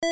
Hey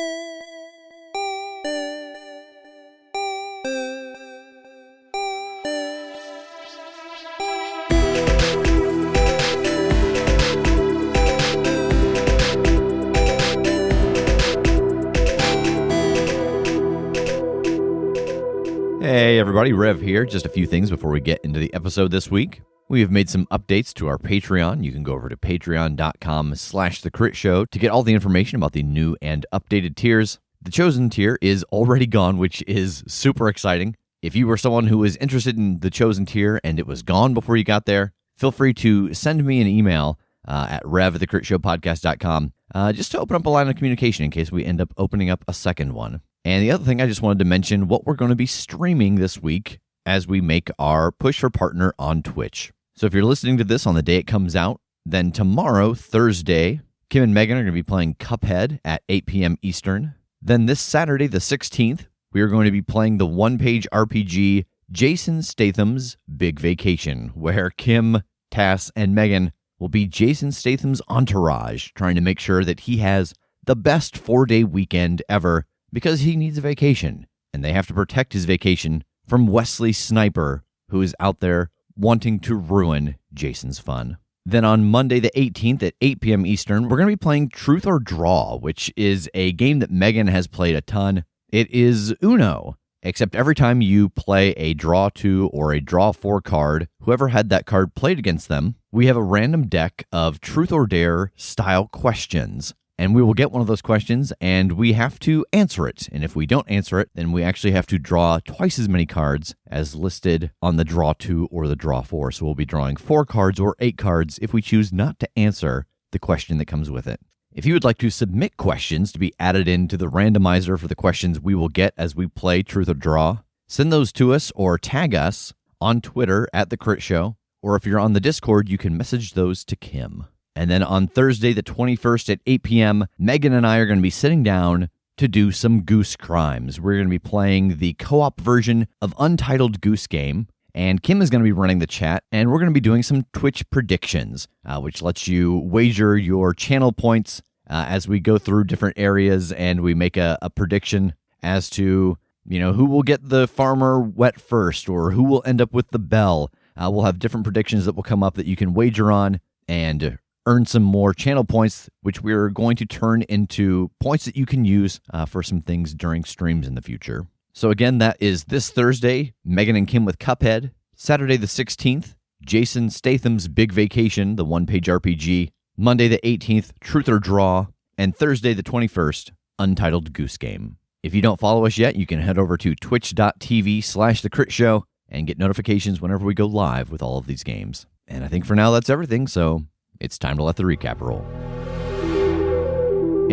everybody, Rev here. Just a few things before we get into the episode this week. We have made some updates to our Patreon. You can go over to patreon.com/thecritshow to get all the information about the new and updated tiers. The Chosen tier is already gone, which is super exciting. If you were someone who was interested in the Chosen tier and it was gone before you got there, feel free to send me an email at rev@thecritshowpodcast.com just to open up a line of communication in case we end up opening up a second one. And the other thing, I just wanted to mention what we're going to be streaming this week as we make our push for partner on Twitch. So if you're listening to this on the day it comes out, then tomorrow, Thursday, Kim and Megan are going to be playing Cuphead at 8 p.m. Eastern. Then this Saturday, the 16th, we are going to be playing the one-page RPG Jason Statham's Big Vacation, where Kim, Tass, and Megan will be Jason Statham's entourage, trying to make sure that he has the best 4-day weekend ever, because he needs a vacation, and they have to protect his vacation from Wesley Sniper, who is out there wanting to ruin Jason's fun. Then on Monday the 18th at 8 p.m. Eastern, we're going to be playing Truth or Draw, which is a game that Megan has played a ton. It is Uno, except every time you play a Draw 2 or a Draw 4 card, whoever had that card played against them, we have a random deck of Truth or Dare style questions. And we will get one of those questions, and we have to answer it. And if we don't answer it, then we actually have to draw twice as many cards as listed on the Draw 2 or the Draw 4. So we'll be drawing 4 cards or 8 cards if we choose not to answer the question that comes with it. If you would like to submit questions to be added into the randomizer for the questions we will get as we play Truth or Draw, send those to us or tag us on Twitter at The Crit Show. Or if you're on the Discord, you can message those to Kim. And then on Thursday, the 21st at 8 p.m., Megan and I are going to be sitting down to do some Goose Crimes. We're going to be playing the co-op version of Untitled Goose Game, and Kim is going to be running the chat, and we're going to be doing some Twitch predictions, which lets you wager your channel points as we go through different areas, and we make a prediction as to, who will get the farmer wet first, or who will end up with the bell. We'll have different predictions that will come up that you can wager on, and earn some more channel points, which we're going to turn into points that you can use for some things during streams in the future. So again, that is this Thursday, Megan and Kim with Cuphead. Saturday the 16th, Jason Statham's Big Vacation, the one-page RPG. Monday the 18th, Truth or Draw. And Thursday the 21st, Untitled Goose Game. If you don't follow us yet, you can head over to twitch.tv/The Crit Show and get notifications whenever we go live with all of these games. And I think for now that's everything, so it's time to let the recap roll.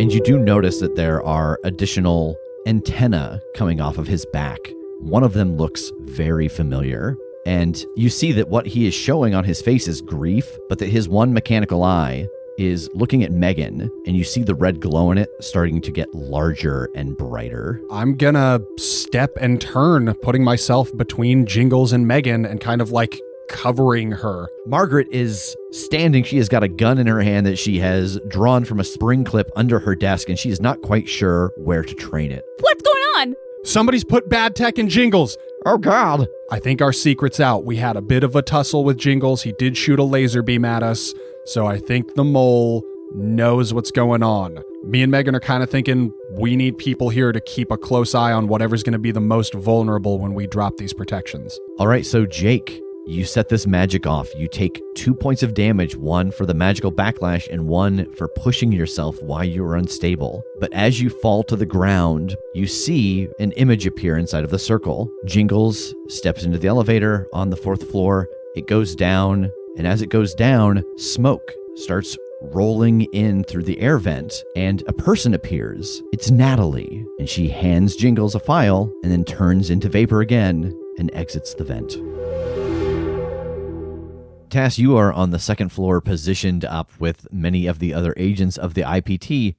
And you do notice that there are additional antennae coming off of his back. One of them looks very familiar. And you see that what he is showing on his face is grief, but that his one mechanical eye is looking at Megan, and you see the red glow in it starting to get larger and brighter. I'm gonna step and turn, putting myself between Jingles and Megan and kind of like covering her. Margaret is standing. She has got a gun in her hand that she has drawn from a spring clip under her desk, and she is not quite sure where to train it. What's going on? Somebody's put bad tech in Jingles. Oh, God. I think our secret's out. We had a bit of a tussle with Jingles. He did shoot a laser beam at us, so I think the mole knows what's going on. Me and Megan are kind of thinking we need people here to keep a close eye on whatever's going to be the most vulnerable when we drop these protections. All right, so Jake, you set this magic off. You take 2 points of damage, 1 for the magical backlash and 1 for pushing yourself while you are unstable. But as you fall to the ground, you see an image appear inside of the circle. Jingles steps into the elevator on the 4th floor. It goes down, and as it goes down, smoke starts rolling in through the air vent, and a person appears. It's Natalie, and she hands Jingles a file and then turns into vapor again and exits the vent. Tass, you are on the 2nd floor, positioned up with many of the other agents of the IPT,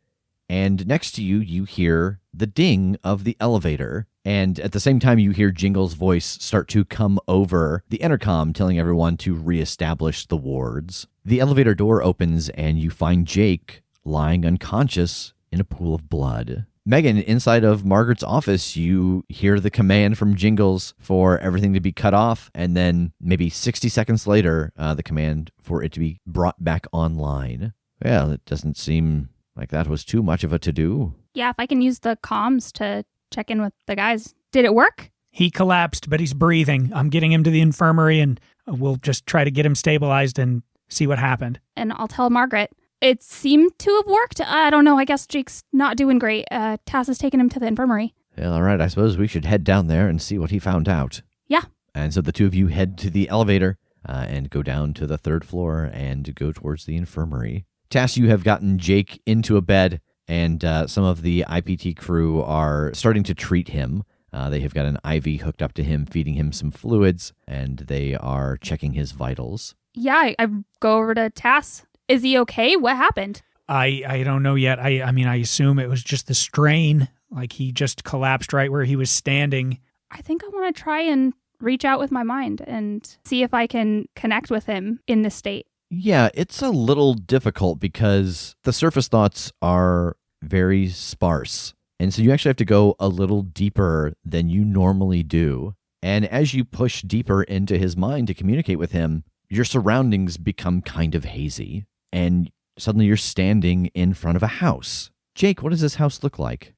and next to you, you hear the ding of the elevator, and at the same time, you hear Jingles' voice start to come over the intercom, telling everyone to reestablish the wards. The elevator door opens, and you find Jake lying unconscious in a pool of blood. Megan, inside of Margaret's office, you hear the command from Jingles for everything to be cut off, and then maybe 60 seconds later, the command for it to be brought back online. Well, it doesn't seem like that was too much of a to-do. Yeah, if I can use the comms to check in with the guys. Did it work? He collapsed, but he's breathing. I'm getting him to the infirmary, and we'll just try to get him stabilized and see what happened. And I'll tell Margaret. It seemed to have worked. I don't know. I guess Jake's not doing great. Tass has taken him to the infirmary. Well, all right. I suppose we should head down there and see what he found out. Yeah. And so the two of you head to the elevator and go down to the 3rd floor and go towards the infirmary. Tass, you have gotten Jake into a bed, and some of the IPT crew are starting to treat him. They have got an IV hooked up to him, feeding him some fluids, and they are checking his vitals. Yeah, I go over to Tass. Is he okay? What happened? I don't know yet. I mean, I assume it was just the strain. Like, he just collapsed right where he was standing. I think I want to try and reach out with my mind and see if I can connect with him in this state. Yeah, it's a little difficult because the surface thoughts are very sparse. And so you actually have to go a little deeper than you normally do. And as you push deeper into his mind to communicate with him, your surroundings become kind of hazy. And suddenly you're standing in front of a house. Jake, what does this house look like?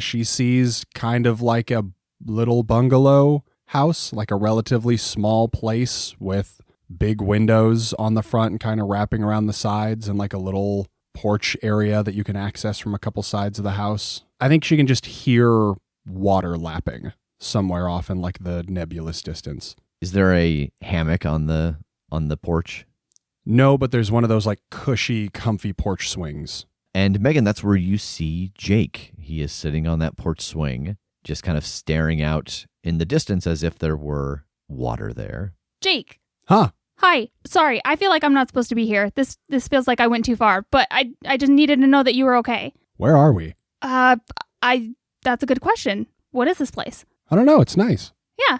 She sees kind of like a little bungalow house, like a relatively small place with big windows on the front and kind of wrapping around the sides, and like a little porch area that you can access from a couple sides of the house. I think she can just hear water lapping somewhere off in like the nebulous distance. Is there a hammock on the porch? No, but there's one of those like cushy, comfy porch swings. And Megan, that's where you see Jake. He is sitting on that porch swing, just kind of staring out in the distance as if there were water there. Jake. Huh. Hi. Sorry, I feel like I'm not supposed to be here. This feels like I went too far, but I just needed to know that you were okay. Where are we? That's a good question. What is this place? I don't know. It's nice. Yeah,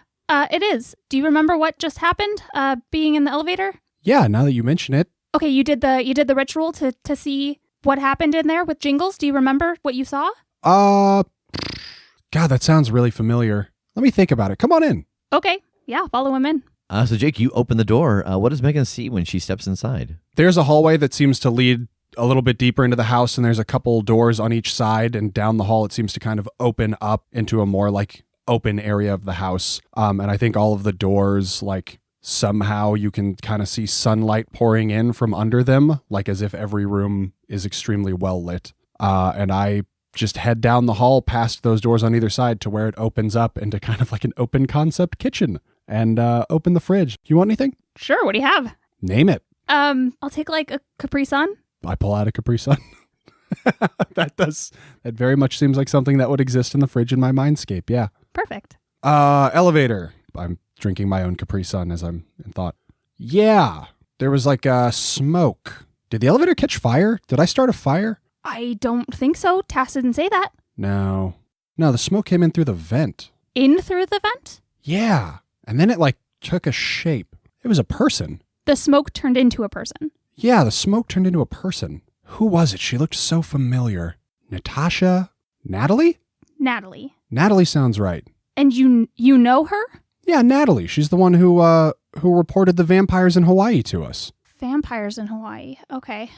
it is. Do you remember what just happened, being in the elevator? Yeah, now that you mention it. Okay, you did the ritual to see what happened in there with Jingles. Do you remember what you saw? God, that sounds really familiar. Let me think about it. Come on in. Okay, yeah, follow him in. So Jake, you open the door. What does Megan see when she steps inside? There's a hallway that seems to lead a little bit deeper into the house, and there's a couple doors on each side, and down the hall it seems to kind of open up into a more like open area of the house. And I think all of the doors, like, somehow you can kind of see sunlight pouring in from under them, like as if every room is extremely well lit. And I just head down the hall past those doors on either side to where it opens up into kind of like an open concept kitchen, and open the fridge. You want anything? Sure, what do you have? Name it. I'll take like a Capri Sun. I pull out a Capri Sun. That very much seems like something that would exist in the fridge in my mindscape. Yeah. Perfect. Elevator. I'm drinking my own Capri Sun as I'm in thought. Yeah. There was like smoke. Did the elevator catch fire? Did I start a fire? I don't think so. Tass didn't say that. No, the smoke came in through the vent. In through the vent? Yeah. And then it like took a shape. It was a person. The smoke turned into a person. Yeah, the smoke turned into a person. Who was it? She looked so familiar. Natasha? Natalie? Natalie. Natalie sounds right. And you know her? Yeah, Natalie. She's the one who reported the vampires in Hawaii to us. Vampires in Hawaii. Okay.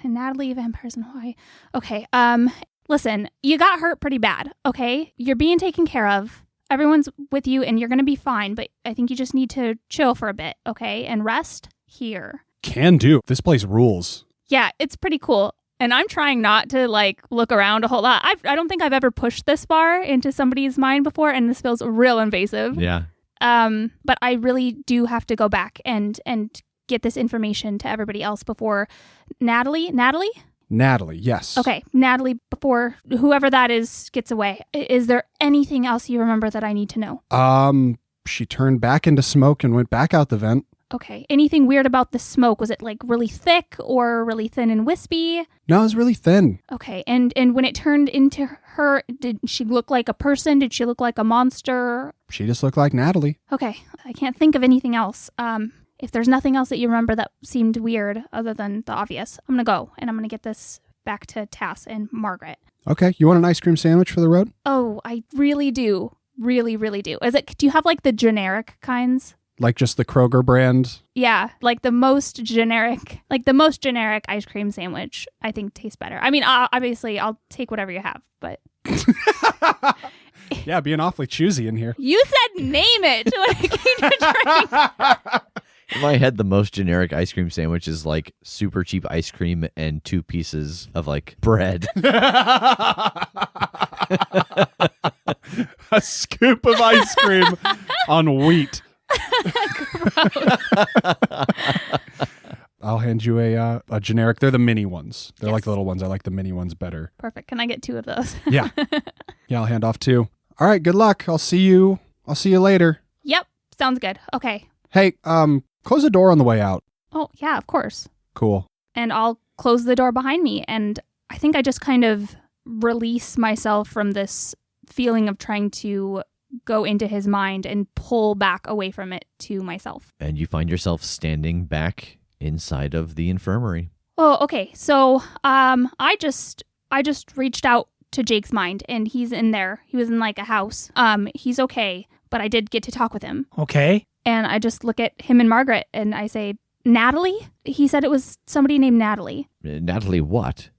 Natalie, vampires in Hawaii. Okay. Listen, you got hurt pretty bad, okay? You're being taken care of. Everyone's with you and you're going to be fine, but I think you just need to chill for a bit, okay? And rest here. Can do. This place rules. Yeah, it's pretty cool. And I'm trying not to like look around a whole lot. I don't think I've ever pushed this far into somebody's mind before, and this feels real invasive. Yeah. But I really do have to go back and get this information to everybody else before Natalie, yes. Okay, Natalie, before whoever that is gets away. Is there anything else you remember that I need to know? She turned back into smoke and went back out the vent. Okay. Anything weird about the smoke? Was it like really thick or really thin and wispy? No, it was really thin. Okay. And when it turned into her, did she look like a person? Did she look like a monster? She just looked like Natalie. Okay. I can't think of anything else. If there's nothing else that you remember that seemed weird other than the obvious, I'm going to go and I'm going to get this back to Tass and Margaret. Okay, you want an ice cream sandwich for the road? Oh, I really do. Really, really do. Do you have like the generic kinds? Like just the Kroger brand? Yeah, like the most generic ice cream sandwich I think tastes better. I mean, obviously I'll take whatever you have, but Yeah, being awfully choosy in here. you said name it when it came to drink. In my head, the most generic ice cream sandwich is like super cheap ice cream and 2 pieces of like bread. A scoop of ice cream on wheat. I'll hand you a generic. They're the mini ones. They're like the little ones. I like the mini ones better. Perfect. Can I get 2 of those? Yeah. Yeah, I'll hand off 2. All right, good luck. I'll see you later. Yep. Sounds good. Okay. Hey, close the door on the way out. Oh, yeah, of course. Cool. And I'll close the door behind me. And I think I just kind of release myself from this feeling of trying to go into his mind and pull back away from it to myself. And you find yourself standing back inside of the infirmary. Oh, okay. So, I just reached out to Jake's mind, and he's in there. He was in like a house. He's okay, but I did get to talk with him. Okay. And I just look at him and Margaret, and I say, Natalie? He said it was somebody named Natalie. Natalie what?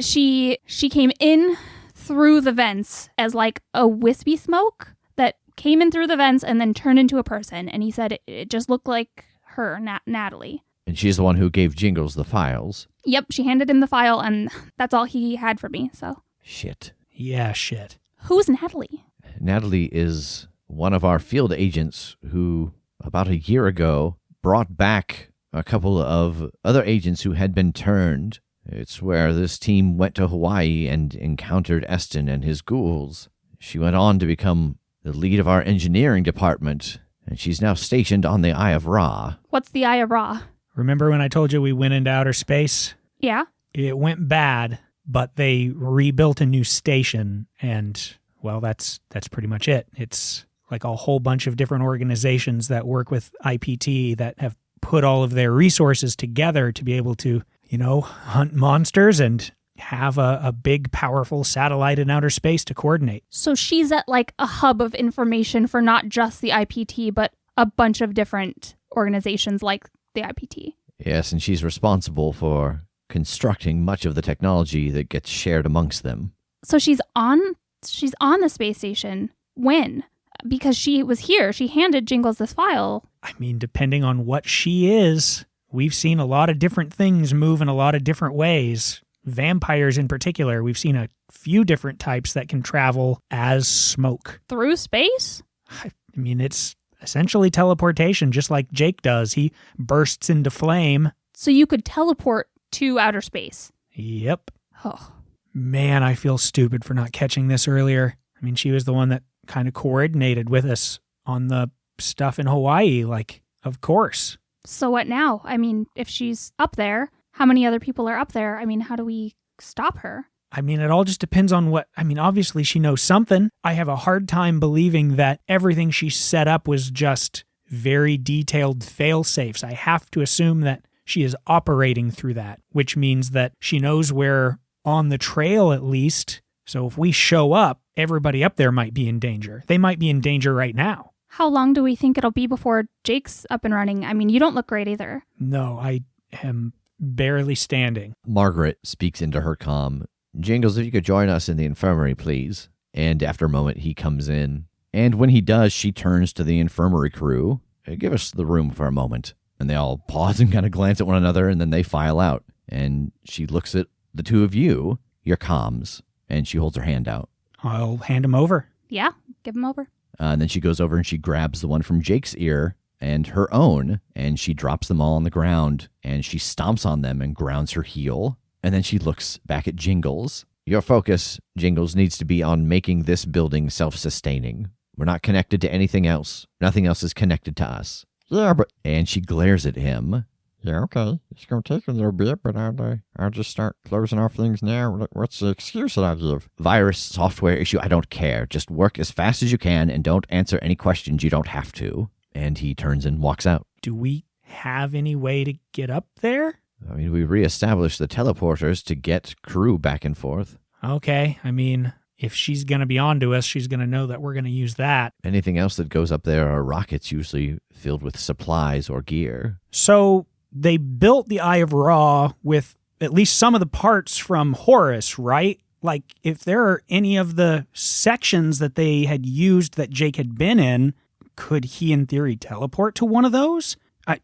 She came in through the vents as like a wispy smoke that came in through the vents and then turned into a person. And he said it just looked like her, Natalie. And she's the one who gave Jingles the files. Yep, she handed him the file, and that's all he had for me, so. Shit. Yeah, shit. Who's Natalie? Natalie is one of our field agents who, about a year ago, brought back a couple of other agents who had been turned. It's where this team went to Hawaii and encountered Eston and his ghouls. She went on to become the lead of our engineering department, and she's now stationed on the Eye of Ra. What's the Eye of Ra? Remember when I told you we went into outer space? Yeah? It went bad, but they rebuilt a new station, and, well, that's pretty much it. It's like a whole bunch of different organizations that work with IPT that have put all of their resources together to be able to, hunt monsters and have a big, powerful satellite in outer space to coordinate. So she's at like a hub of information for not just the IPT, but a bunch of different organizations like the IPT. Yes, and she's responsible for constructing much of the technology that gets shared amongst them. So she's on the space station. When? Because she was here. She handed Jingles this file. I mean, depending on what she is, we've seen a lot of different things move in a lot of different ways. Vampires in particular, we've seen a few different types that can travel as smoke. Through space? I mean, it's essentially teleportation, just like Jake does. He bursts into flame. So you could teleport to outer space? Yep. Oh. Man, I feel stupid for not catching this earlier. I mean, she was the one that kind of coordinated with us on the stuff in Hawaii, like, of course. So what now? I mean, if she's up there, how many other people are up there? I mean, how do we stop her? I mean, it all just depends on obviously she knows something. I have a hard time believing that everything she set up was just very detailed fail-safes. I have to assume that she is operating through that, which means that she knows we're on the trail at least. So if we show up, everybody up there might be in danger. They might be in danger right now. How long do we think it'll be before Jake's up and running? I mean, you don't look great either. No, I am barely standing. Margaret speaks into her comm. Jingles, if you could join us in the infirmary, please. And after a moment, he comes in. And when he does, she turns to the infirmary crew. Give us the room for a moment. And they all pause and kind of glance at one another, and then they file out. And she looks at the two of you, your comms, and she holds her hand out. I'll hand him over. Yeah, give him over. And then she goes over and she grabs the one from Jake's ear and her own, and she drops them all on the ground, and she stomps on them and grounds her heel. And then she looks back at Jingles. Your focus, Jingles, needs to be on making this building self-sustaining. We're not connected to anything else. Nothing else is connected to us. Yeah, but... And she glares at him. Yeah, okay. It's going to take a little bit, but I'll just start closing off things now. What's the excuse that I give? Virus, software issue, I don't care. Just work as fast as you can and don't answer any questions you don't have to. And he turns and walks out. Do we have any way to get up there? I mean, we reestablished the teleporters to get crew back and forth. Okay. I mean, if she's going to be onto us, she's going to know that we're going to use that. Anything else that goes up there are rockets, usually filled with supplies or gear. So they built the Eye of Ra with at least some of the parts from Horus, right? Like, if there are any of the sections that they had used that Jake had been in, could he, in theory, teleport to one of those?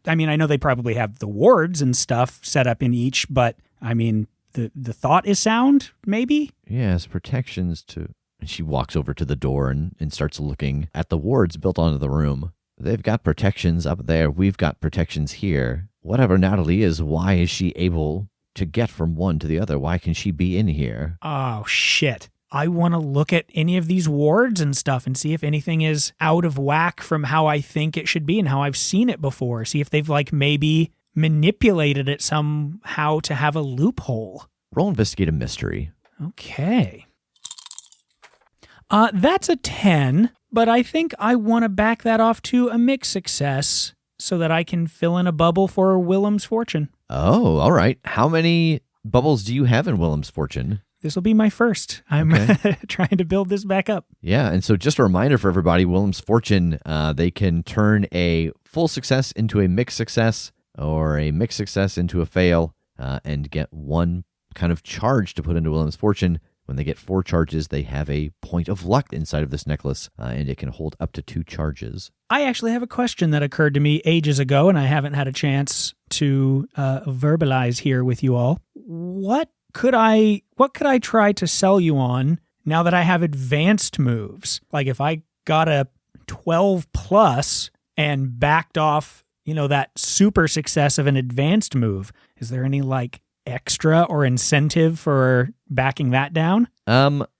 I mean, I know they probably have the wards and stuff set up in each, but, I mean, the thought is sound, maybe? Yes, protections to... And she walks over to the door and starts looking at the wards built onto the room. They've got protections up there. We've got protections here. Whatever Natalie is, why is she able to get from one to the other? Why can she be in here? Oh, shit. I want to look at any of these wards and stuff and see if anything is out of whack from how I think it should be and how I've seen it before. See if they've, like, maybe manipulated it somehow to have a loophole. Roll Investigate a Mystery. Okay. That's a 10, but I think I want to back that off to a mixed success so that I can fill in a bubble for Willem's fortune. Oh, all right. How many bubbles do you have in Willem's fortune? This will be my first. I'm trying to build this back up. Yeah, and so just a reminder for everybody, Willem's fortune, they can turn a full success into a mixed success or a mixed success into a fail and get one kind of charge to put into Willem's fortune. When they get 4 charges, they have a point of luck inside of this necklace, and it can hold up to 2 charges. I actually have a question that occurred to me ages ago, and I haven't had a chance to verbalize here with you all. What could I try to sell you on now that I have advanced moves? Like if I got a 12 plus and backed off, that super success of an advanced move, is there any like extra or incentive for backing that down?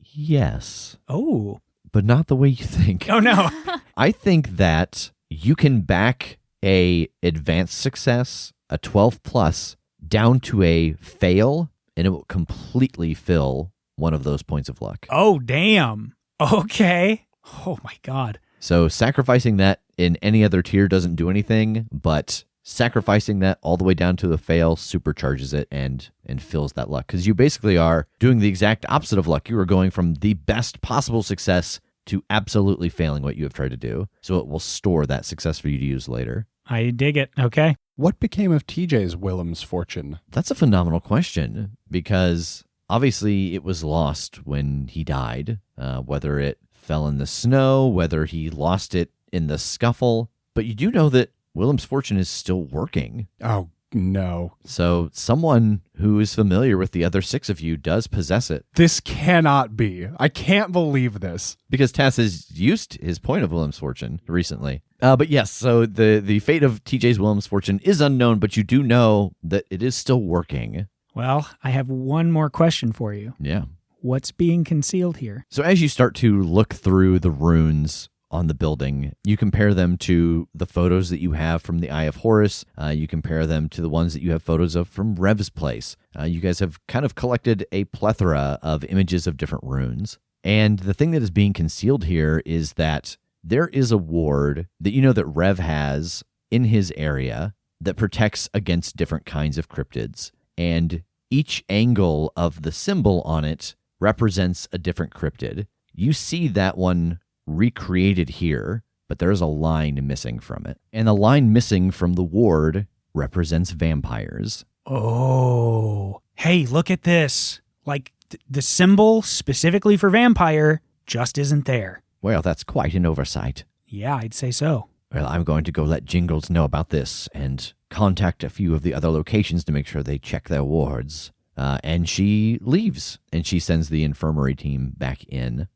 Yes. Oh. But not the way you think. Oh, no. I think that you can back a advanced success, a 12 plus, down to a fail, and it will completely fill one of those points of luck. Oh, damn. Okay. Oh, my God. So sacrificing that in any other tier doesn't do anything, but sacrificing that all the way down to the fail supercharges it and fills that luck. Because you basically are doing the exact opposite of luck. You are going from the best possible success to absolutely failing what you have tried to do. So it will store that success for you to use later. I dig it. Okay. What became of TJ's Willem's fortune? That's a phenomenal question because obviously it was lost when he died, whether it fell in the snow, whether he lost it in the scuffle. But you do know that Willem's fortune is still working. Oh, no. So someone who is familiar with the other 6 of you does possess it. This cannot be. I can't believe this. Because Tass has used his point of Willem's fortune recently. But yes, so the fate of TJ's Willem's fortune is unknown, but you do know that it is still working. Well, I have one more question for you. Yeah. What's being concealed here? So as you start to look through the runes on the building, you compare them to the photos that you have from the Eye of Horus. You compare them to the ones that you have photos of from Rev's place. You guys have kind of collected a plethora of images of different runes. And the thing that is being concealed here is that there is a ward that you know that Rev has in his area that protects against different kinds of cryptids. And each angle of the symbol on it represents a different cryptid. You see that one recreated here, but there's a line missing from it. And the line missing from the ward represents vampires. Oh. Hey, look at this. Like, the symbol specifically for vampire just isn't there. Well, that's quite an oversight. Yeah, I'd say so. Well, I'm going to go let Jingles know about this and contact a few of the other locations to make sure they check their wards. And she leaves, and she sends the infirmary team back in.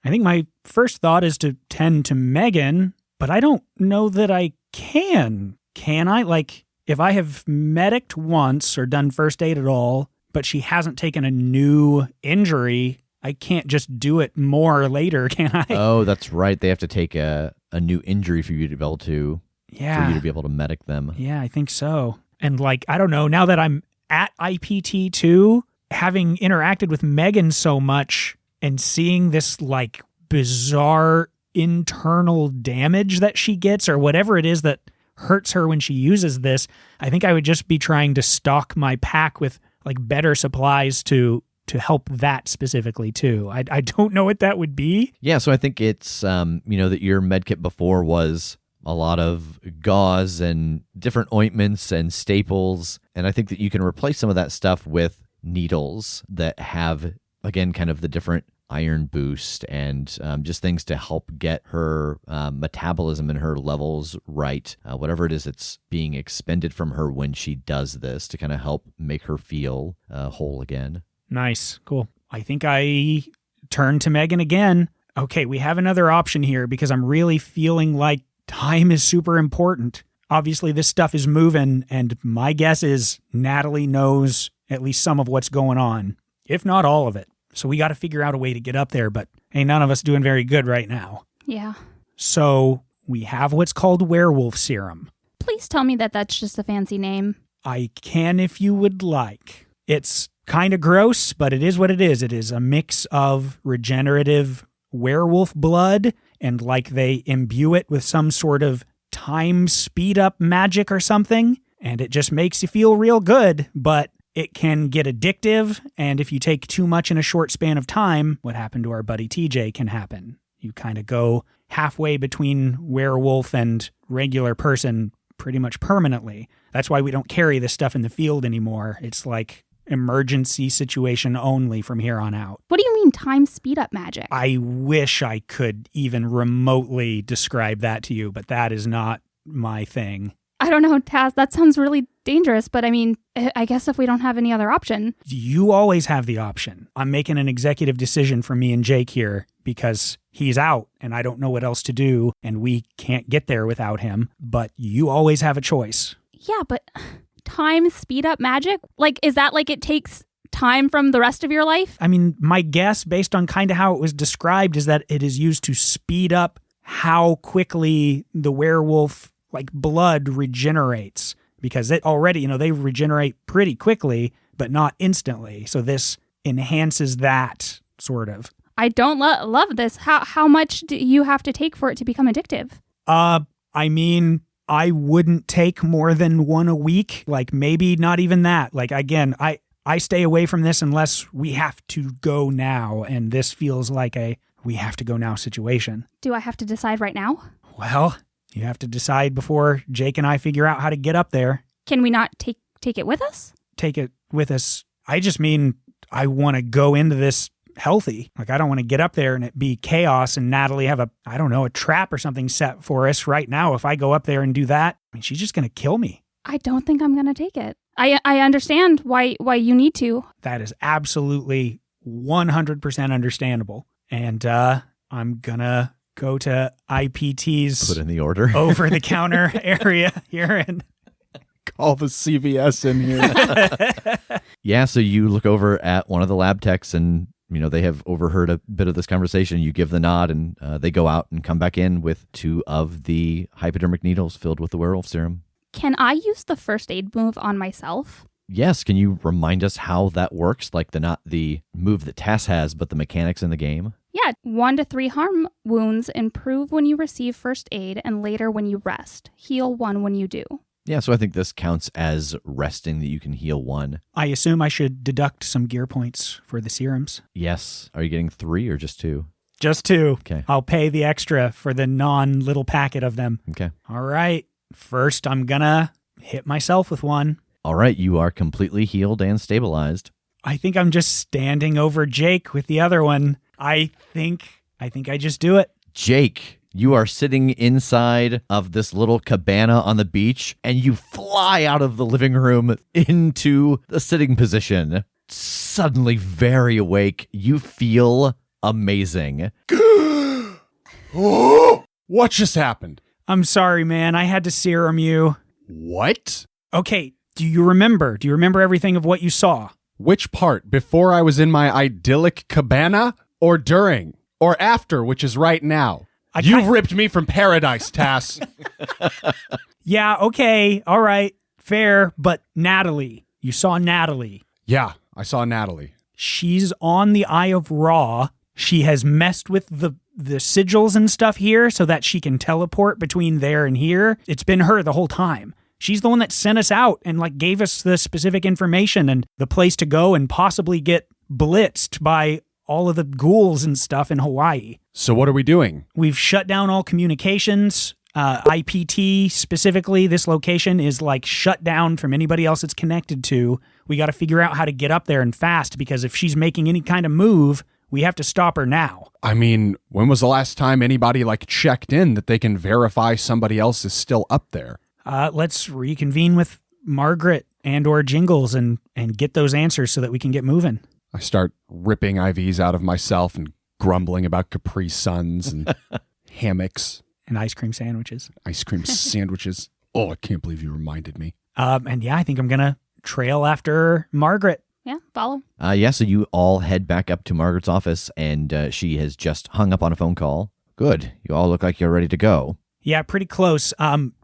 I think my first thought is to tend to Megan, but I don't know that I can. Can I? Like, if I have medicked once or done first aid at all, but she hasn't taken a new injury, I can't just do it more later, can I? Oh, that's right. They have to take a new injury for you to be able to medic them. Yeah, I think so. And like, I don't know, now that I'm at IPT 2, having interacted with Megan so much and seeing this like bizarre internal damage that she gets or whatever it is that hurts her when she uses this, I think I would just be trying to stock my pack with like better supplies to to help that specifically too. I don't know what that would be. Yeah, so I think it's, that your med kit before was a lot of gauze and different ointments and staples. And I think that you can replace some of that stuff with needles that have, again, kind of the different iron boost and just things to help get her metabolism and her levels right. Whatever it is that's being expended from her when she does this to kind of help make her feel whole again. Nice. Cool. I think I turn to Megan again. Okay, we have another option here because I'm really feeling like time is super important. Obviously, this stuff is moving, and my guess is Natalie knows at least some of what's going on, if not all of it. So we got to figure out a way to get up there, but ain't none of us doing very good right now. Yeah. So we have what's called werewolf serum. Please tell me that that's just a fancy name. I can if you would like. It's kind of gross, but it is what it is. It is a mix of regenerative werewolf blood and like they imbue it with some sort of time speed up magic or something. And it just makes you feel real good, but it can get addictive. And if you take too much in a short span of time, what happened to our buddy TJ can happen. You kind of go halfway between werewolf and regular person pretty much permanently. That's why we don't carry this stuff in the field anymore. It's like emergency situation only from here on out. What do you mean time speed up magic? I wish I could even remotely describe that to you, but that is not my thing. I don't know, Tass, that sounds really dangerous, but I mean, I guess if we don't have any other option. You always have the option. I'm making an executive decision for me and Jake here because he's out and I don't know what else to do and we can't get there without him, but you always have a choice. Yeah, but time speed up magic? Like, is that like it takes time from the rest of your life? I mean, my guess based on kind of how it was described is that it is used to speed up how quickly the werewolf like blood regenerates because it already, they regenerate pretty quickly, but not instantly. So this enhances that sort of. I don't love this. How much do you have to take for it to become addictive? I mean, I wouldn't take more than one a week. Like maybe not even that. Like again, I stay away from this unless we have to go now. And this feels like a we have to go now situation. Do I have to decide right now? Well, you have to decide before Jake and I figure out how to get up there. Can we not take it with us? Take it with us. I just mean I want to go into this healthy. Like I don't want to get up there and it be chaos and Natalie have a trap or something set for us right now. If I go up there and do that, I mean, she's just going to kill me. I don't think I'm going to take it. I understand why you need to. That is absolutely 100% understandable. And I'm going to go to IPT's put in the order over-the-counter area here and call the CVS in here. Yeah, so you look over at one of the lab techs and, they have overheard a bit of this conversation. You give the nod and they go out and come back in with 2 of the hypodermic needles filled with the werewolf serum. Can I use the first aid move on myself? Yes, can you remind us how that works? Like not the move that Tass has, but the mechanics in the game? Yeah, 1 to 3 harm wounds improve when you receive first aid and later when you rest. Heal 1 when you do. Yeah, so I think this counts as resting, that you can heal 1. I assume I should deduct some gear points for the serums. Yes. Are you getting 3 or just 2? Just 2. Okay. I'll pay the extra for the non-little packet of them. Okay. All right. First, I'm gonna hit myself with 1. All right, you are completely healed and stabilized. I think I'm just standing over Jake with the other one. I think I just do it. Jake, you are sitting inside of this little cabana on the beach, and you fly out of the living room into the sitting position. Suddenly very awake. You feel amazing. What just happened? I'm sorry, man. I had to serum you. What? Okay, do you remember? Do you remember everything of what you saw? Which part? Before I was in my idyllic cabana? Or during? Or after, which is right now? You've ripped me from paradise, Tass. Yeah, okay, all right, fair, but Natalie. You saw Natalie. Yeah, I saw Natalie. She's on the Eye of Ra. She has messed with the sigils and stuff here so that she can teleport between there and here. It's been her the whole time. She's the one that sent us out and gave us the specific information and the place to go and possibly get blitzed by all of the ghouls and stuff in Hawaii. So what are we doing? We've shut down all communications. IPT specifically, this location is like shut down from anybody else it's connected to. We got to figure out how to get up there and fast, because if she's making any kind of move, we have to stop her now. I mean, when was the last time anybody checked in that they can verify somebody else is still up there? Let's reconvene with Margaret and or Jingles and get those answers so that we can get moving. I start ripping IVs out of myself and grumbling about Capri Suns and hammocks. And ice cream sandwiches. Ice cream sandwiches. Oh, I can't believe you reminded me. And yeah, I think I'm going to trail after Margaret. Yeah, follow. So you all head back up to Margaret's office, and she has just hung up on a phone call. Good. You all look like you're ready to go. Yeah, pretty close.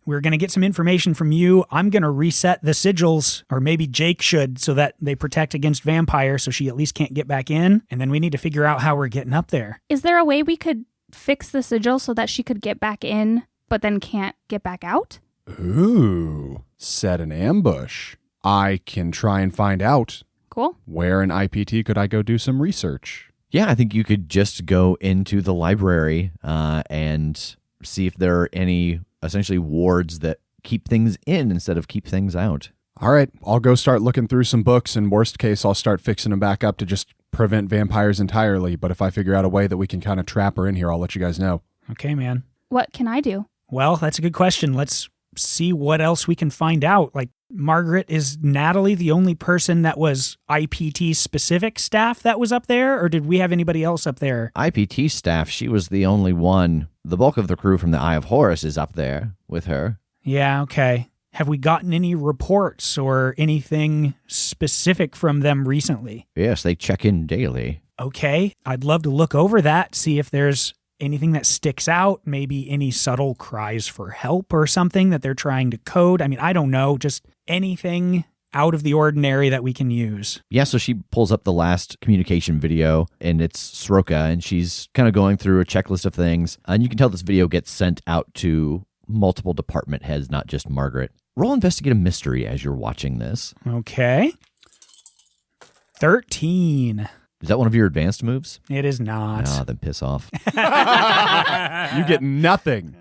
We're going to get some information from you. I'm going to reset the sigils, or maybe Jake should, so that they protect against vampires, so she at least can't get back in. And then we need to figure out how we're getting up there. Is there a way we could fix the sigil so that she could get back in, but then can't get back out? Ooh, set an ambush. I can try and find out. Cool. Where in IPT could I go do some research? Yeah, I think you could just go into the library and see if there are any essentially wards that keep things in instead of keep things out. All right, I'll go start looking through some books, and worst case, I'll start fixing them back up to just prevent vampires entirely. But if I figure out a way that we can kind of trap her in here, I'll let you guys know. Okay, man. What can I do? Well, that's a good question. Let's see what else we can find out. Margaret, is Natalie the only person that was IPT specific staff that was up there, or did we have anybody else up there? IPT staff, she was the only one. The bulk of the crew from the Eye of Horus is up there with her. Yeah, okay. Have we gotten any reports or anything specific from them recently? Yes, they check in daily. Okay, I'd love to look over that, see if there's anything that sticks out, maybe any subtle cries for help or something that they're trying to code. I mean, I don't know, just anything out of the ordinary that we can use. Yeah, so she pulls up the last communication video, and it's Sroka, and she's kind of going through a checklist of things. And you can tell this video gets sent out to multiple department heads, not just Margaret. Roll Investigate a Mystery as you're watching this. Okay. 13. Is that one of your advanced moves? It is not. Ah, then piss off. You get nothing.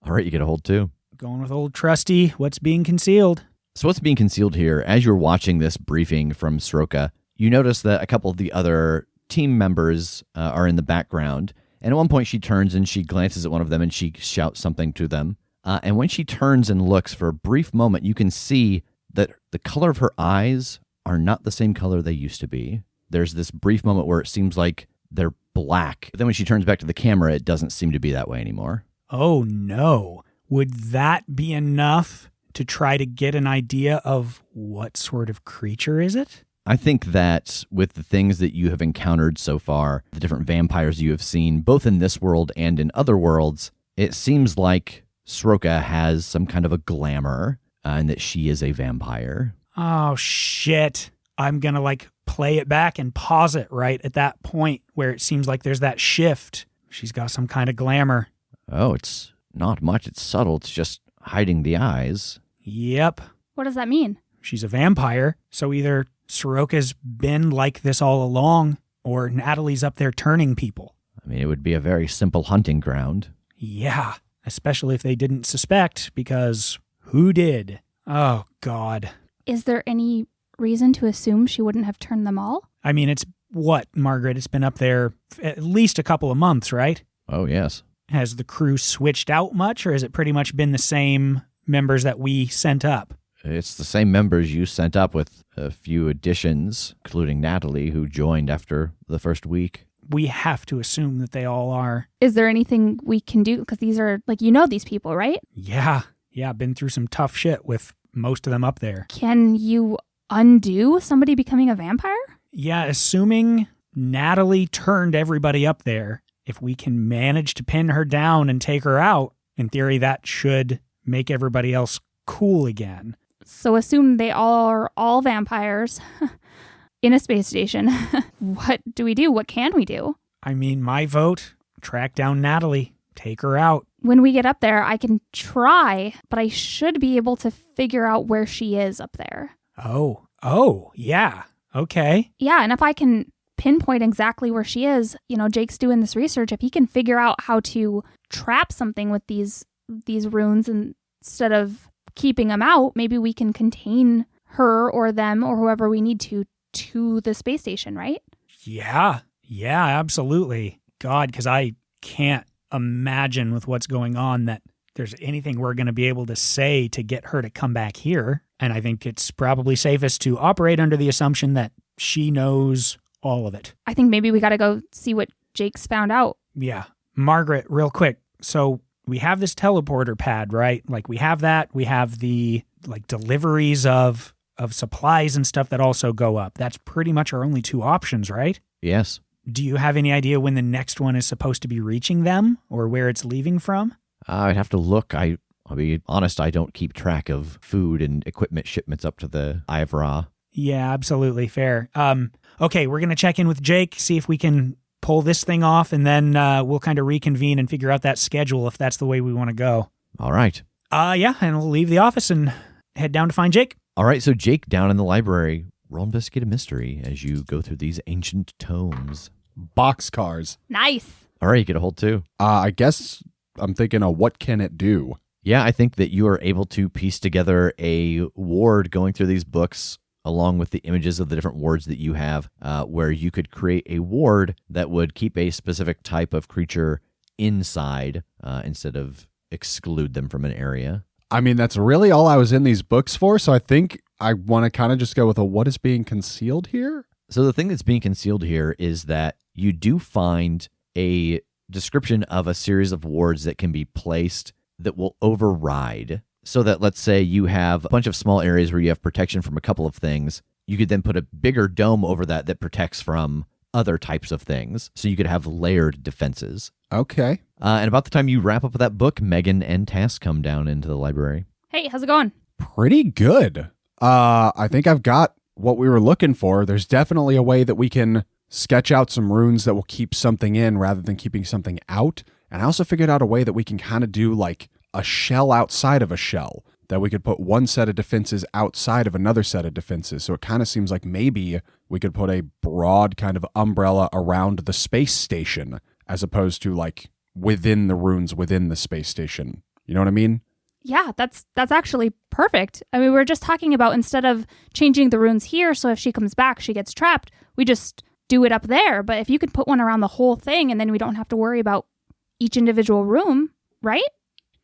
All right, you get a hold too. Going with old trusty, what's being concealed? So what's being concealed here, as you're watching this briefing from Sroka, you notice that a couple of the other team members are in the background. And at one point she turns and she glances at one of them and she shouts something to them. And when she turns and looks for a brief moment, you can see that the color of her eyes are not the same color they used to be. There's this brief moment where it seems like they're black. But then when she turns back to the camera, it doesn't seem to be that way anymore. Oh, no. Would that be enough to try to get an idea of what sort of creature is it? I think that with the things that you have encountered so far, the different vampires you have seen, both in this world and in other worlds, it seems like Sroka has some kind of a glamour and that she is a vampire. Oh, shit. I'm going to play it back and pause it right at that point where it seems like there's that shift. She's got some kind of glamour. Oh, it's not much. It's subtle. It's just hiding the eyes. Yep. What does that mean? She's a vampire, so either Soroka's been like this all along, or Natalie's up there turning people. I mean, it would be a very simple hunting ground. Yeah, especially if they didn't suspect, because who did? Oh, God. Is there any reason to assume she wouldn't have turned them all? I mean, it's what, Margaret? It's been up there at least a couple of months, right? Oh, yes. Has the crew switched out much, or has it pretty much been the same members that we sent up? It's the same members you sent up with a few additions, including Natalie, who joined after the first week. We have to assume that they all are. Is there anything we can do? Because these are, these people, right? Yeah, been through some tough shit with most of them up there. Can you undo somebody becoming a vampire? Yeah, assuming Natalie turned everybody up there, if we can manage to pin her down and take her out, in theory that should make everybody else cool again. So assume they are all vampires in a space station. What do we do? What can we do? I mean, my vote, track down Natalie, take her out. When we get up there, I can try, but I should be able to figure out where she is up there. Oh, yeah. Okay. Yeah, and if I can pinpoint exactly where she is, Jake's doing this research. If he can figure out how to trap something with these runes instead of keeping them out, maybe we can contain her or them or whoever we need to the space station, right? Yeah, absolutely. God, because I can't imagine with what's going on that there's anything we're going to be able to say to get her to come back here. And I think it's probably safest to operate under the assumption that she knows all of it. I think maybe we got to go see what Jake's found out. Yeah. Margaret, real quick. So we have this teleporter pad, right? Like we have that. We have the deliveries of supplies and stuff that also go up. That's pretty much our only two options, right? Yes. Do you have any idea when the next one is supposed to be reaching them or where it's leaving from? I'd have to look. I'll be honest, I don't keep track of food and equipment shipments up to the Eye of Ra. Yeah, absolutely. Fair. Okay, we're going to check in with Jake, see if we can pull this thing off, and then we'll kind of reconvene and figure out that schedule if that's the way we want to go. All right. Yeah, and we'll leave the office and head down to find Jake. All right, so Jake down in the library. Roll investigate a mystery as you go through these ancient tomes. Boxcars. Nice. All right, you get a hold too. I guess I'm thinking of what can it do? Yeah, I think that you are able to piece together a ward going through these books along with the images of the different wards that you have, where you could create a ward that would keep a specific type of creature inside instead of exclude them from an area. I mean, that's really all I was in these books for, so I think I want to kind of just go with a what is being concealed here? So the thing that's being concealed here is that you do find a description of a series of wards that can be placed that will override. So that, let's say you have a bunch of small areas where you have protection from a couple of things. You could then put a bigger dome over that protects from other types of things. So you could have layered defenses. Okay. And about the time you wrap up that book, Megan and Tass come down into the library. Hey, how's it going? Pretty good. I think I've got what we were looking for. There's definitely a way that we can sketch out some runes that will keep something in rather than keeping something out. And I also figured out a way that we can kind of do like a shell outside of a shell, that we could put one set of defenses outside of another set of defenses. So it kind of seems like maybe we could put a broad kind of umbrella around the space station as opposed to like within the runes within the space station. You know what I mean? Yeah, that's actually perfect. I mean, we're just talking about instead of changing the runes here, so if she comes back, she gets trapped, we just do it up there. But if you could put one around the whole thing and then we don't have to worry about each individual room, right?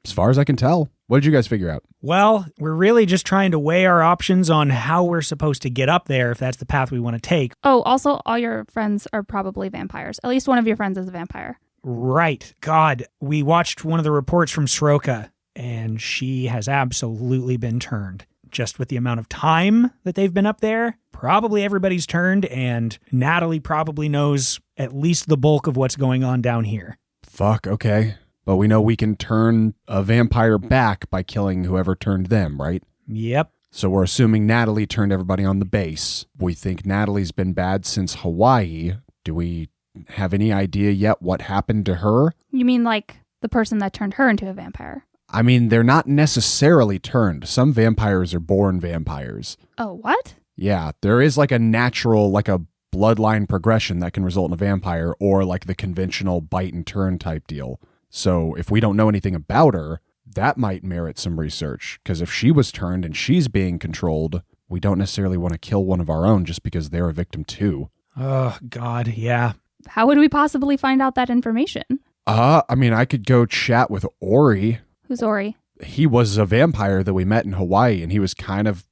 As far as I can tell. What did you guys figure out? Well, we're really just trying to weigh our options on how we're supposed to get up there if that's the path we want to take. Oh, also, all your friends are probably vampires. At least one of your friends is a vampire. Right. God, we watched one of the reports from Sroka, and she has absolutely been turned. Just with the amount of time that they've been up there, probably everybody's turned, and Natalie probably knows at least the bulk of what's going on down here. Fuck, okay. But we know we can turn a vampire back by killing whoever turned them, right? Yep. So we're assuming Natalie turned everybody on the base. We think Natalie's been bad since Hawaii. Do we have any idea yet what happened to her? You mean like the person that turned her into a vampire? I mean, they're not necessarily turned. Some vampires are born vampires. Oh, what? Yeah, there is like a natural, like a bloodline progression that can result in a vampire, or like the conventional bite and turn type deal. So if we don't know anything about her, that might merit some research, because if she was turned and she's being controlled, we don't necessarily want to kill one of our own just because they're a victim too. Oh, God, yeah. How would we possibly find out that information? I mean, I could go chat with Ori. Who's Ori? He was a vampire that we met in Hawaii, and he was kind of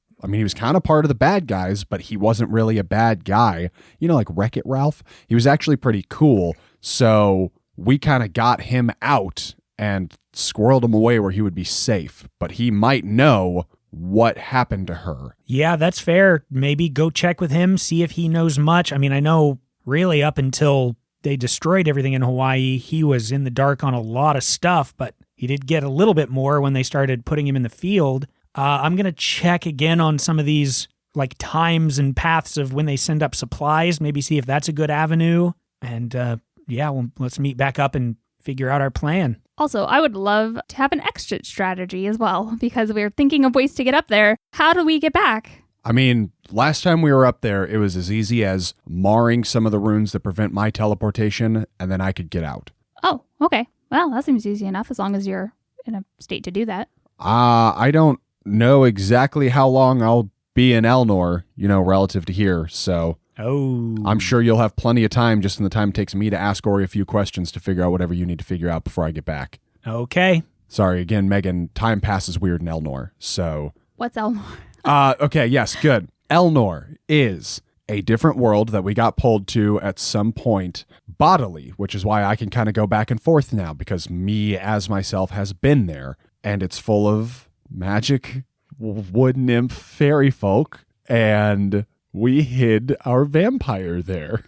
part of the bad guys, but he wasn't really a bad guy. You know, like Wreck-It Ralph? He was actually pretty cool, so we kind of got him out and squirreled him away where he would be safe, but he might know what happened to her. Yeah, that's fair. Maybe go check with him, see if he knows much. I mean, I know really up until they destroyed everything in Hawaii, he was in the dark on a lot of stuff, but he did get a little bit more when they started putting him in the field. I'm going to check again on some of these like times and paths of when they send up supplies, maybe see if that's a good avenue. And well, let's meet back up and figure out our plan. Also, I would love to have an exit strategy as well, because we're thinking of ways to get up there. How do we get back? I mean, last time we were up there, it was as easy as marring some of the runes that prevent my teleportation, and then I could get out. Oh, okay. Well, that seems easy enough as long as you're in a state to do that. I don't know exactly how long I'll be in Elnor, relative to here, so I'm sure you'll have plenty of time just in the time it takes me to ask Ori a few questions to figure out whatever you need to figure out before I get back. Okay. Sorry, again, Megan, time passes weird in Elnor, so... What's Elnor? Okay, yes, good. Elnor is a different world that we got pulled to at some point bodily, which is why I can kind of go back and forth now, because me as myself has been there, and it's full of magic, wood nymph, fairy folk, and we hid our vampire there.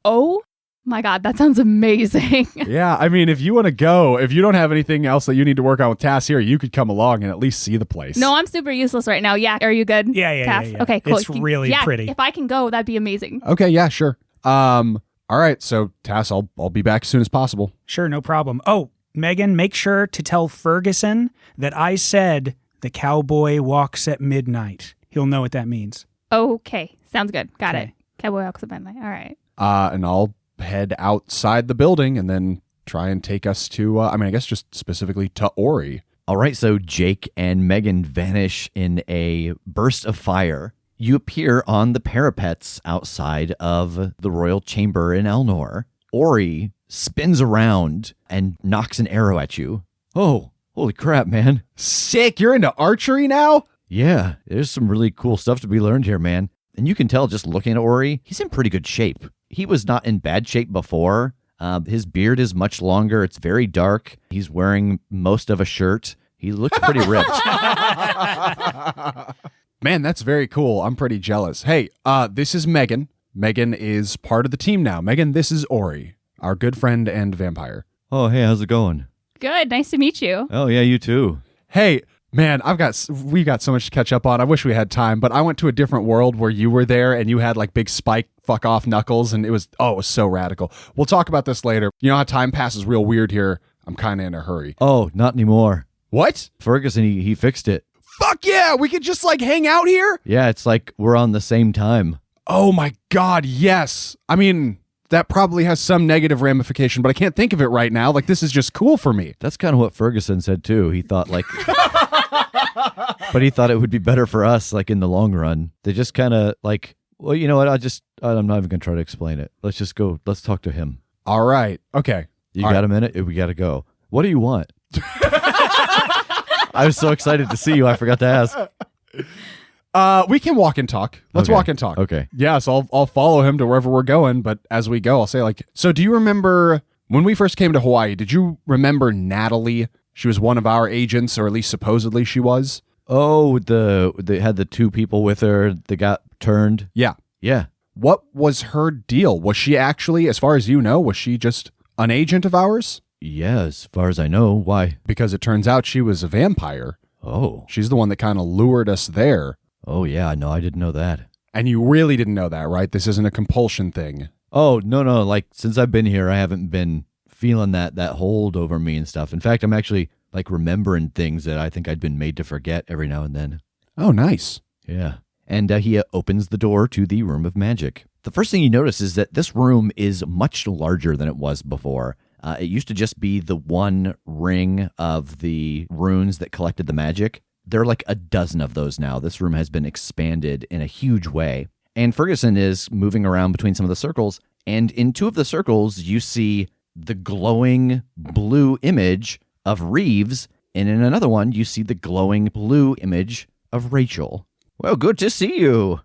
Oh my God, that sounds amazing. Yeah, I mean, if you want to go, if you don't have anything else that you need to work on with Tass here, you could come along and at least see the place. No, I'm super useless right now. Yeah, are you good? Yeah, Tass? yeah. Okay, cool. It's really pretty. If I can go, that'd be amazing. Okay, yeah, sure. All right, so Tass, I'll be back as soon as possible. Sure, no problem. Oh, Megan, make sure to tell Ferguson that I said the cowboy walks at midnight. He'll know what that means. Okay, sounds good. Got Okay. it. Cowboy walks at midnight. All right. And I'll head outside the building and then try and take us to, I guess just specifically to Ori. All right, so Jake and Megan vanish in a burst of fire. You appear on the parapets outside of the royal chamber in Elnor. Ori spins around and knocks an arrow at you. Oh, holy crap, man. Sick, you're into archery now? Yeah, there's some really cool stuff to be learned here, man. And you can tell just looking at Ori, he's in pretty good shape. He was not in bad shape before. His beard is much longer. It's very dark. He's wearing most of a shirt. He looks pretty ripped. Man, that's very cool. I'm pretty jealous. Hey, this is Megan. Megan is part of the team now. Megan, this is Ori, our good friend and vampire. Oh, hey, how's it going? Good. Nice to meet you. Oh, yeah, you too. Hey, man, we got so much to catch up on. I wish we had time, but I went to a different world where you were there and you had like big spike fuck off knuckles, and it was so radical. We'll talk about this later. You know how time passes real weird here. I'm kind of in a hurry. Oh, not anymore. What? Ferguson, he fixed it. Fuck yeah, we could just like hang out here? Yeah, it's like we're on the same time. Oh my God, yes. I mean, that probably has some negative ramification, but I can't think of it right now. Like, this is just cool for me. That's kind of what Ferguson said too. He thought like... But he thought it would be better for us, like in the long run. They just kind of like, well, you know what? I'm not even going to try to explain it. Let's just go. Let's talk to him. All right. Okay. You got a minute? We got to go. What do you want? I was so excited to see you. I forgot to ask. We can walk and talk. Let's walk and talk. Okay. Yeah, so I'll follow him to wherever we're going, but as we go, I'll say like, so do you remember when we first came to Hawaii, did you remember Natalie? She was one of our agents, or at least supposedly she was. Oh, they had the two people with her that got turned. Yeah. Yeah. What was her deal? Was she actually, as far as you know, was she just an agent of ours? Yeah, as far as I know. Why? Because it turns out she was a vampire. Oh. She's the one that kind of lured us there. Oh, yeah. No, I didn't know that. And you really didn't know that, right? This isn't a compulsion thing. Oh, no. Like, since I've been here, I haven't been feeling that hold over me and stuff. In fact, I'm actually, like, remembering things that I think I'd been made to forget every now and then. Oh, nice. Yeah. And he opens the door to the room of magic. The first thing you notice is that this room is much larger than it was before. It used to just be the one ring of the runes that collected the magic. There are like a dozen of those now. This room has been expanded in a huge way. And Ferguson is moving around between some of the circles. And in two of the circles, you see the glowing blue image of Reeves. And in another one, you see the glowing blue image of Rachel. Well, good to see you.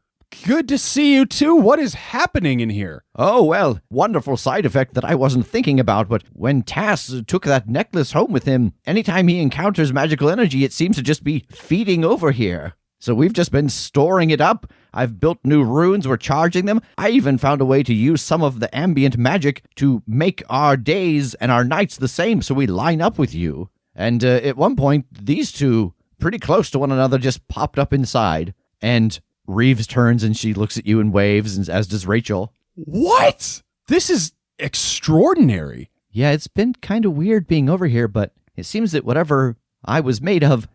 Good to see you too. What is happening in here? Oh, well, wonderful side effect that I wasn't thinking about, but when Tass took that necklace home with him, anytime he encounters magical energy, it seems to just be feeding over here. So we've just been storing it up. I've built new runes, we're charging them. I even found a way to use some of the ambient magic to make our days and our nights the same so we line up with you. And at one point, these two, pretty close to one another, just popped up inside, and Reeves turns and she looks at you and waves, and as does Rachel. What? This is extraordinary. Yeah, it's been kind of weird being over here, but it seems that whatever I was made of,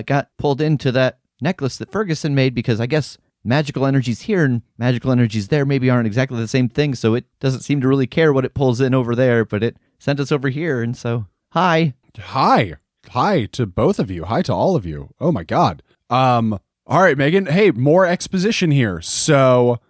got pulled into that necklace that Ferguson made because I guess magical energies here and magical energies there maybe aren't exactly the same thing, so it doesn't seem to really care what it pulls in over there, but it sent us over here, and so, hi. Hi. Hi to both of you. Hi to all of you. Oh my God. All right, Megan. Hey, more exposition here. So,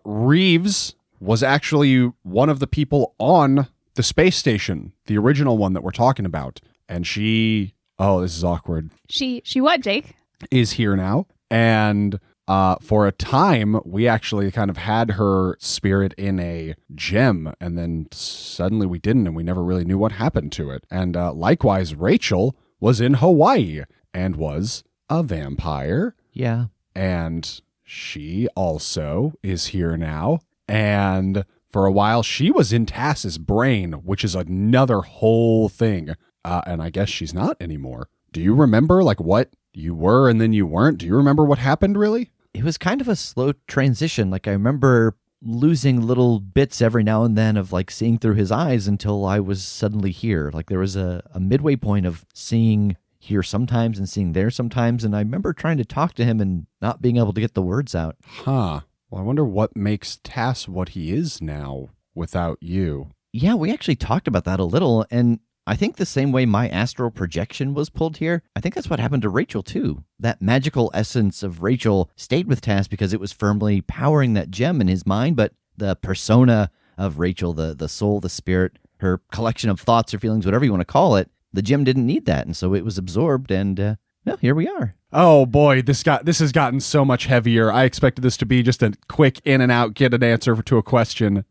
Reeves was actually one of the people on the space station, the original one that we're talking about. And she, oh, this is awkward. She what, Jake? Is here now. And for a time, we actually kind of had her spirit in a gem, and then suddenly we didn't, and we never really knew what happened to it. And likewise, Rachel was in Hawaii and was a vampire. Yeah. And she also is here now. And for a while, she was in Tass's brain, which is another whole thing. And I guess she's not anymore. Do you remember like what you were and then you weren't? Do you remember what happened really? It was kind of a slow transition. Like I remember losing little bits every now and then of like seeing through his eyes until I was suddenly here. Like there was a midway point of seeing here sometimes and seeing there sometimes. And I remember trying to talk to him and not being able to get the words out. Huh. Well, I wonder what makes Tass what he is now without you. Yeah, we actually talked about that a little. And I think the same way my astral projection was pulled here, I think that's what happened to Rachel too. That magical essence of Rachel stayed with Tass because it was firmly powering that gem in his mind, but the persona of Rachel, the soul, the spirit, her collection of thoughts or feelings, whatever you want to call it, the gem didn't need that, and so it was absorbed, and here we are. Oh boy, this has gotten so much heavier. I expected this to be just a quick in and out, get an answer to a question.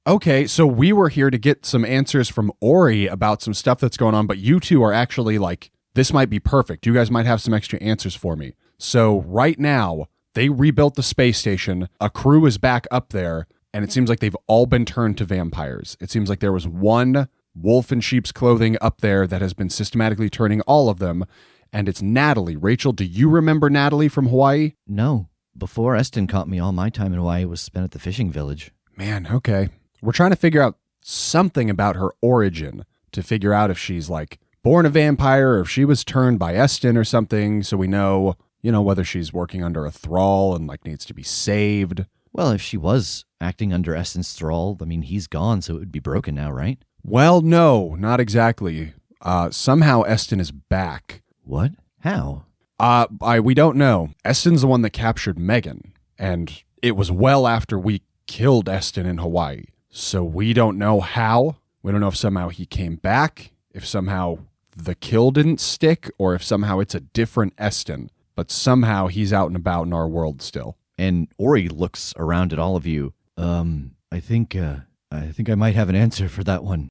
Okay, so we were here to get some answers from Ori about some stuff that's going on, but you two are actually like, this might be perfect. You guys might have some extra answers for me. So right now, they rebuilt the space station. A crew is back up there, and it seems like they've all been turned to vampires. It seems like there was one wolf in sheep's clothing up there that has been systematically turning all of them, and it's Natalie. Rachel, do you remember Natalie from Hawaii? No. Before Eston caught me, all my time in Hawaii was spent at the fishing village. Man, okay. We're trying to figure out something about her origin to figure out if she's like born a vampire or if she was turned by Eston or something, so we know, whether she's working under a thrall and like needs to be saved. Well, if she was acting under Eston's thrall, I mean, he's gone, so it would be broken now, right? Well, no, not exactly. Somehow Eston is back. What? How? We don't know. Eston's the one that captured Megan, and it was well after we killed Eston in Hawaii. So we don't know how. We don't know if somehow he came back, if somehow the kill didn't stick, or if somehow it's a different Eston. But somehow he's out and about in our world still. And Ori looks around at all of you. I think I might have an answer for that one.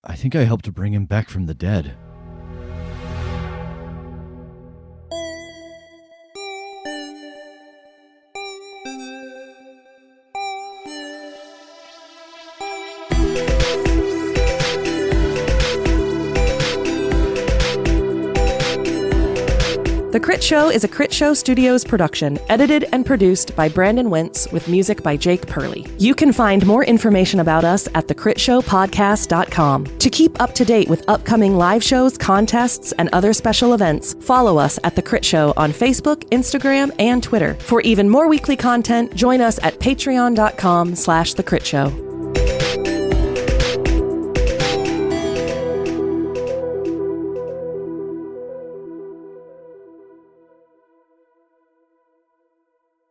I think I helped to bring him back from the dead. The Critshow is a Critshow Studios production, edited and produced by Brandon Wentz with music by Jake Purley. You can find more information about us at thecritshowpodcast.com. To keep up to date with upcoming live shows, contests, and other special events, follow us at The Crit Show on Facebook, Instagram, and Twitter. For even more weekly content, join us at patreon.com/thecritShow.